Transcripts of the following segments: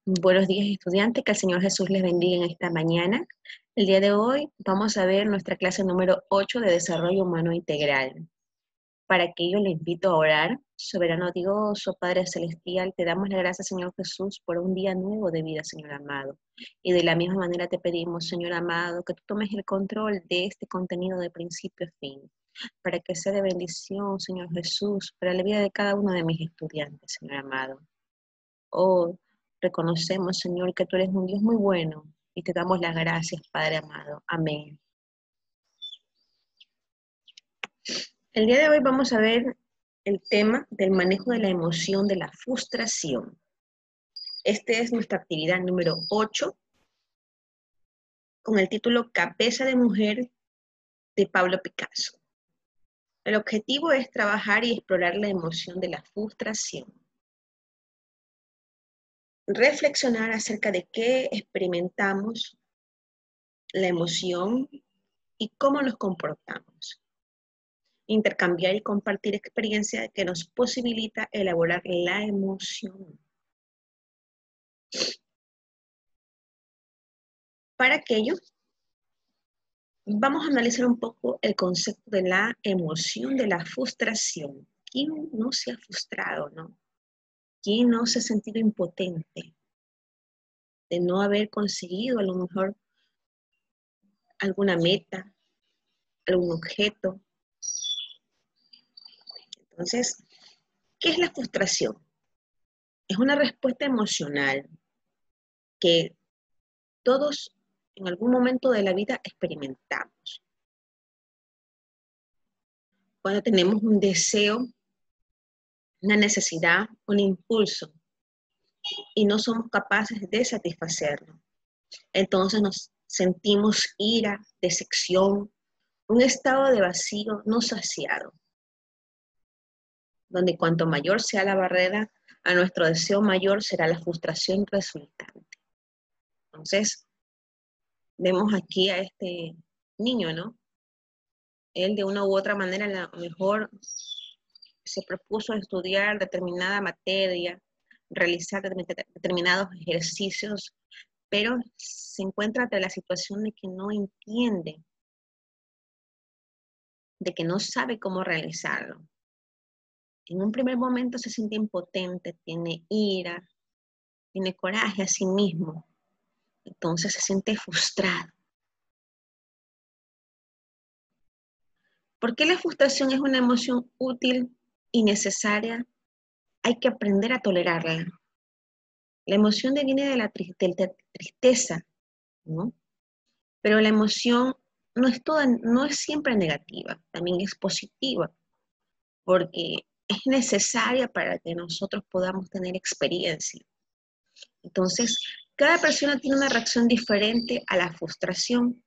Buenos días, estudiantes, que el Señor Jesús les bendiga en esta mañana. El día de hoy vamos a ver nuestra clase número 8 de Desarrollo Humano Integral. Para aquello le invito a orar. Soberano Dios, oh Padre Celestial, te damos las gracias, Señor Jesús, por un día nuevo de vida, Señor amado. Y de la misma manera te pedimos, Señor amado, que tú tomes el control de este contenido de principio a fin, para que sea de bendición, Señor Jesús, para la vida de cada uno de mis estudiantes, Señor amado. Oh, reconocemos, Señor, que tú eres un Dios muy bueno y te damos las gracias, Padre amado. Amén. El día de hoy vamos a ver el tema del manejo de la emoción de la frustración. Esta es nuestra actividad número 8 con el título Cabeza de Mujer de Pablo Picasso. El objetivo es trabajar y explorar la emoción de la frustración. Reflexionar acerca de qué experimentamos la emoción y cómo nos comportamos. Intercambiar y compartir experiencia que nos posibilita elaborar la emoción. Para aquello, vamos a analizar un poco el concepto de la emoción de la frustración. ¿Quién no se ha frustrado, no? ¿Quién no se ha sentido impotente de no haber conseguido a lo mejor alguna meta, algún objeto? Entonces, ¿qué es la frustración? Es una respuesta emocional que todos en algún momento de la vida experimentamos. Cuando tenemos un deseo, una necesidad, un impulso, y no somos capaces de satisfacerlo, entonces nos sentimos ira, decepción, un estado de vacío no saciado, donde cuanto mayor sea la barrera a nuestro deseo, mayor será la frustración resultante. Entonces, vemos aquí a este niño, ¿no? Él de una u otra manera a lo mejor se propuso estudiar determinada materia, realizar determinados ejercicios, pero se encuentra ante la situación de que no entiende, de que no sabe cómo realizarlo. En un primer momento se siente impotente, tiene ira, tiene coraje a sí mismo, entonces se siente frustrado. ¿Por qué la frustración es una emoción útil y necesaria? Hay que aprender a tolerarla. La emoción viene de la tristeza, ¿no? Pero la emoción no es siempre negativa, también es positiva, porque es necesaria para que nosotros podamos tener experiencia. Entonces, cada persona tiene una reacción diferente a la frustración.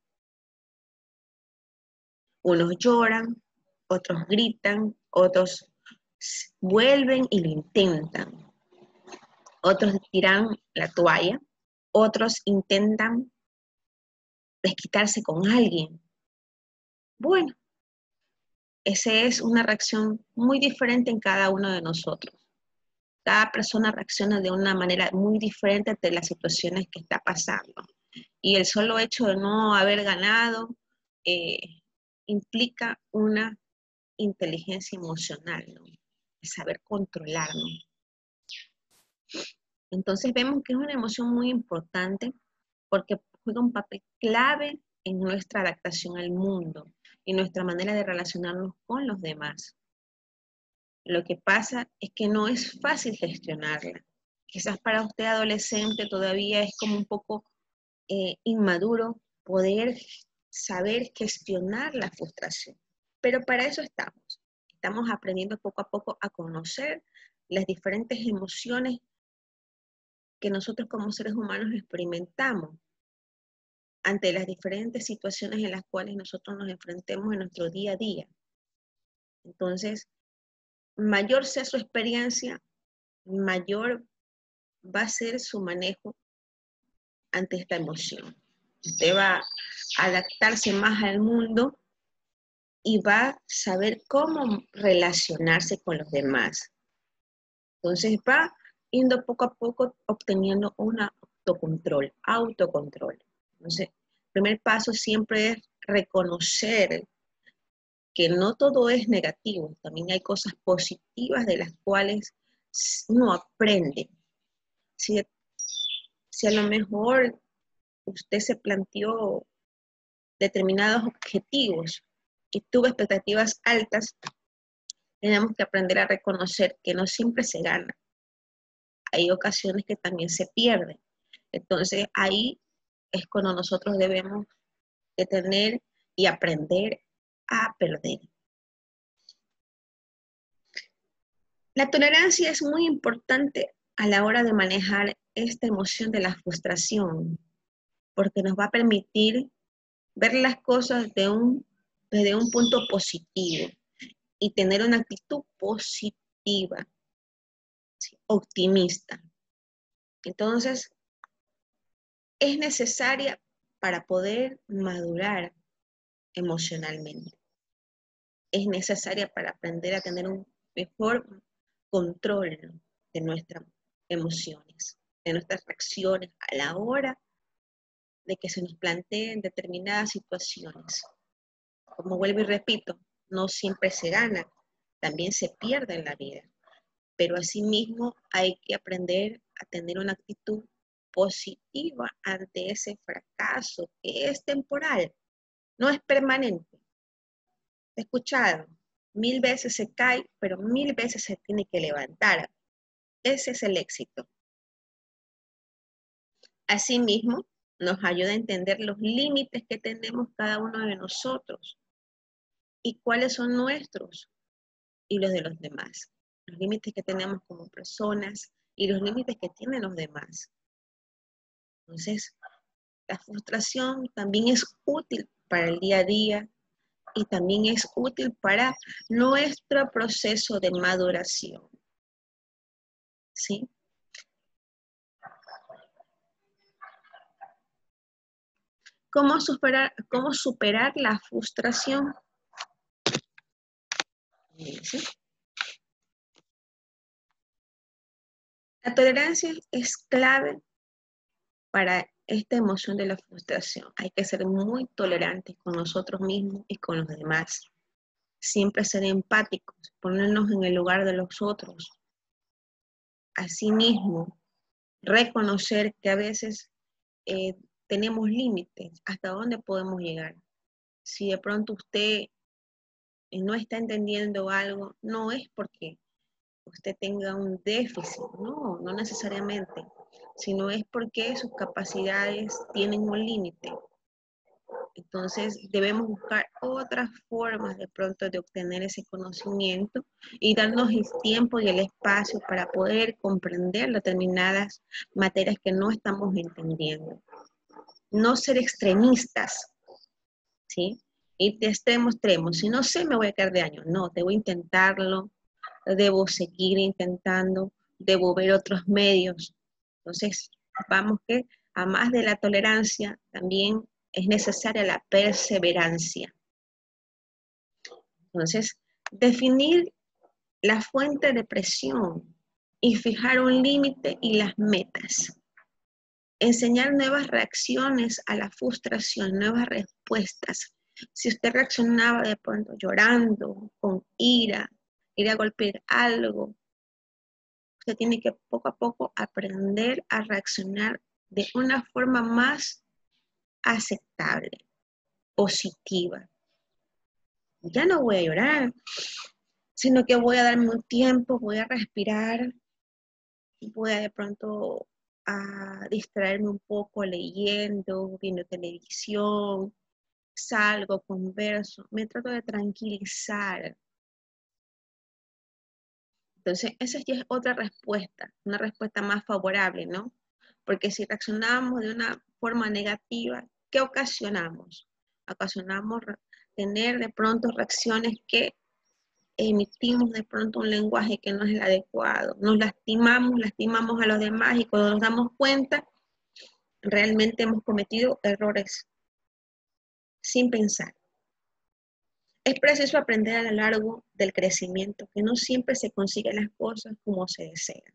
Unos lloran, otros gritan, otros vuelven y lo intentan. Otros tiran la toalla, otros intentan desquitarse con alguien. Bueno, esa es una reacción muy diferente en cada uno de nosotros. Cada persona reacciona de una manera muy diferente ante las situaciones que está pasando. Y el solo hecho de no haber ganado implica una inteligencia emocional, ¿no? De saber controlarnos. Entonces vemos que es una emoción muy importante porque juega un papel clave en nuestra adaptación al mundo y nuestra manera de relacionarnos con los demás. Lo que pasa es que no es fácil gestionarla. Quizás para usted adolescente todavía es como un poco inmaduro poder saber gestionar la frustración. Pero para eso estamos. Estamos aprendiendo poco a poco a conocer las diferentes emociones que nosotros como seres humanos experimentamos ante las diferentes situaciones en las cuales nosotros nos enfrentemos en nuestro día a día. Entonces, mayor sea su experiencia, mayor va a ser su manejo ante esta emoción. Usted va a adaptarse más al mundo y va a saber cómo relacionarse con los demás. Entonces va yendo poco a poco obteniendo un autocontrol. Entonces, el primer paso siempre es reconocer que no todo es negativo, también hay cosas positivas de las cuales uno aprende. Si, si a lo mejor usted se planteó determinados objetivos y tuvo expectativas altas, tenemos que aprender a reconocer que no siempre se gana. Hay ocasiones que también se pierden. Entonces ahí es cuando nosotros debemos de tener y aprender a perder. La tolerancia es muy importante a la hora de manejar esta emoción de la frustración, porque nos va a permitir ver las cosas desde un punto positivo y tener una actitud positiva, ¿sí? Optimista. Entonces, es necesaria para poder madurar emocionalmente. Es necesaria para aprender a tener un mejor control de nuestras emociones, de nuestras reacciones a la hora de que se nos planteen determinadas situaciones. Como vuelvo y repito, no siempre se gana, también se pierde en la vida, pero asimismo hay que aprender a tener una actitud positiva ante ese fracaso que es temporal, no es permanente. He escuchado, 1000 veces se cae, pero 1000 veces se tiene que levantar. Ese es el éxito. Asimismo, nos ayuda a entender los límites que tenemos cada uno de nosotros y cuáles son nuestros y los de los demás. Los límites que tenemos como personas y los límites que tienen los demás. Entonces, la frustración también es útil para el día a día y también es útil para nuestro proceso de maduración. ¿Sí? Cómo superar la frustración? ¿Sí? La tolerancia es clave para esta emoción de la frustración. Hay que ser muy tolerantes con nosotros mismos y con los demás. Siempre ser empáticos, ponernos en el lugar de los otros. Asimismo, reconocer que a veces tenemos límites, hasta dónde podemos llegar. Si de pronto usted no está entendiendo algo, no es porque usted tenga un déficit, no necesariamente, sino es porque sus capacidades tienen un límite. Entonces debemos buscar otras formas de pronto de obtener ese conocimiento y darnos el tiempo y el espacio para poder comprender determinadas materias que no estamos entendiendo. No ser extremistas, ¿sí? Y de extremo a extremo. Si no sé, me voy a quedar de año. No, debo intentarlo, debo seguir intentando, debo ver otros medios. Entonces, vamos que a más de la tolerancia, también es necesaria la perseverancia. Entonces, definir la fuente de presión y fijar un límite y las metas. Enseñar nuevas reacciones a la frustración, nuevas respuestas. Si usted reaccionaba de pronto llorando, con ira, ir a golpear algo, usted tiene que poco a poco aprender a reaccionar de una forma más aceptable, positiva. Ya no voy a llorar, sino que voy a darme un tiempo, voy a respirar, voy a de pronto a distraerme un poco leyendo, viendo televisión, salgo, converso, me trato de tranquilizar. Entonces, esa ya es otra respuesta, una respuesta más favorable, ¿no? Porque si reaccionamos de una forma negativa, ¿qué ocasionamos? Ocasionamos tener de pronto reacciones que emitimos de pronto un lenguaje que no es el adecuado. Nos lastimamos a los demás y cuando nos damos cuenta, realmente hemos cometido errores sin pensar. Es preciso aprender a lo largo del crecimiento que no siempre se consiguen las cosas como se desean.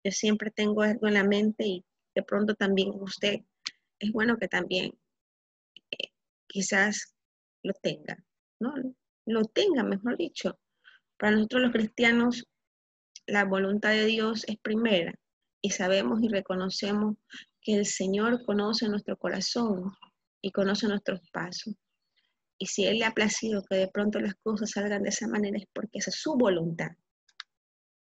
Yo siempre tengo algo en la mente y de pronto también usted es bueno que también quizás lo tenga, ¿no? Lo tenga, mejor dicho. Para nosotros los cristianos, la voluntad de Dios es primera y sabemos y reconocemos que el Señor conoce nuestro corazón y conoce nuestros pasos. Y si Él le ha placido que de pronto las cosas salgan de esa manera es porque esa es su voluntad.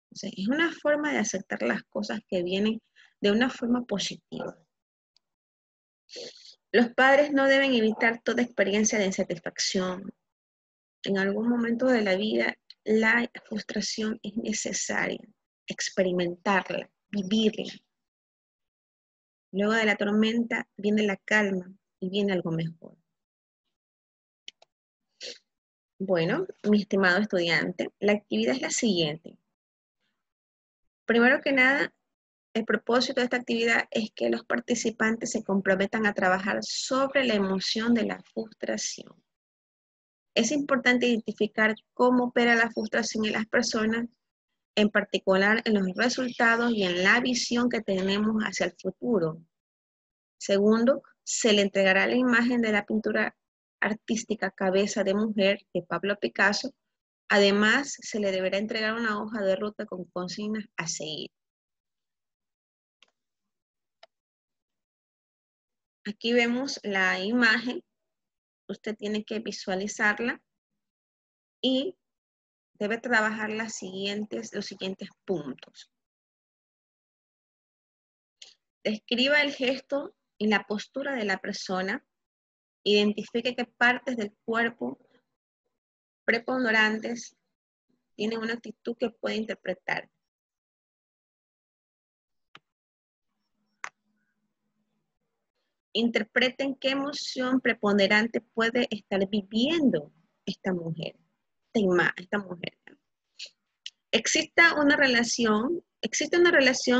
Entonces, es una forma de aceptar las cosas que vienen de una forma positiva. Los padres no deben evitar toda experiencia de insatisfacción. En algún momento de la vida, la frustración es necesaria, experimentarla, vivirla. Luego de la tormenta viene la calma y viene algo mejor. Bueno, mi estimado estudiante, la actividad es la siguiente. Primero que nada, el propósito de esta actividad es que los participantes se comprometan a trabajar sobre la emoción de la frustración. Es importante identificar cómo opera la frustración en las personas, en particular en los resultados y en la visión que tenemos hacia el futuro. Segundo, se le entregará la imagen de la pintura artística Cabeza de Mujer de Pablo Picasso. Además, se le deberá entregar una hoja de ruta con consignas a seguir. Aquí vemos la imagen. Usted tiene que visualizarla y debe trabajar los siguientes puntos. Describa el gesto y la postura de la persona. Identifique qué partes del cuerpo preponderantes tienen una actitud que puede interpretar. Interpreten qué emoción preponderante puede estar viviendo esta mujer, esta mujer. Existe una relación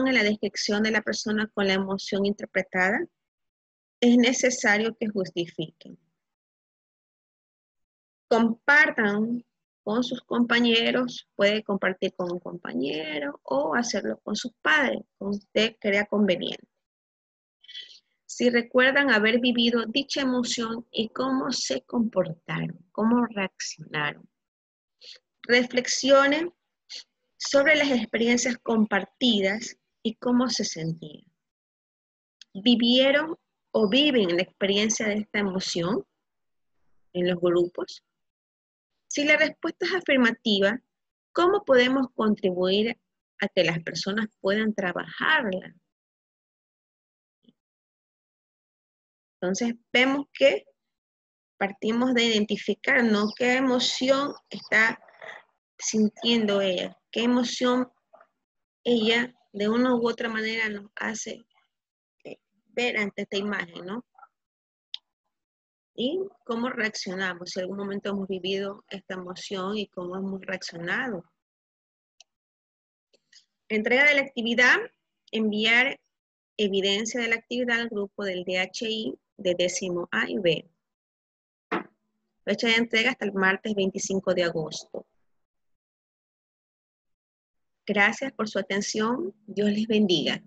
en la descripción de la persona con la emoción interpretada. Es necesario que justifiquen. Compartan con sus compañeros, puede compartir con un compañero o hacerlo con sus padres, como usted crea conveniente. Si recuerdan haber vivido dicha emoción y cómo se comportaron, cómo reaccionaron. Reflexionen sobre las experiencias compartidas y cómo se sentían. ¿Vivieron o viven la experiencia de esta emoción en los grupos? Si la respuesta es afirmativa, ¿cómo podemos contribuir a que las personas puedan trabajarla? Entonces vemos que partimos de identificar, ¿no? ¿Qué emoción está sintiendo ella? ¿Qué emoción ella de una u otra manera nos hace ver ante esta imagen, ¿no? Y cómo reaccionamos, si en algún momento hemos vivido esta emoción y cómo hemos reaccionado. Entrega de la actividad, enviar evidencia de la actividad al grupo del DHI de décimo A y B. Fecha de entrega hasta el martes 25 de agosto. Gracias por su atención. Dios les bendiga.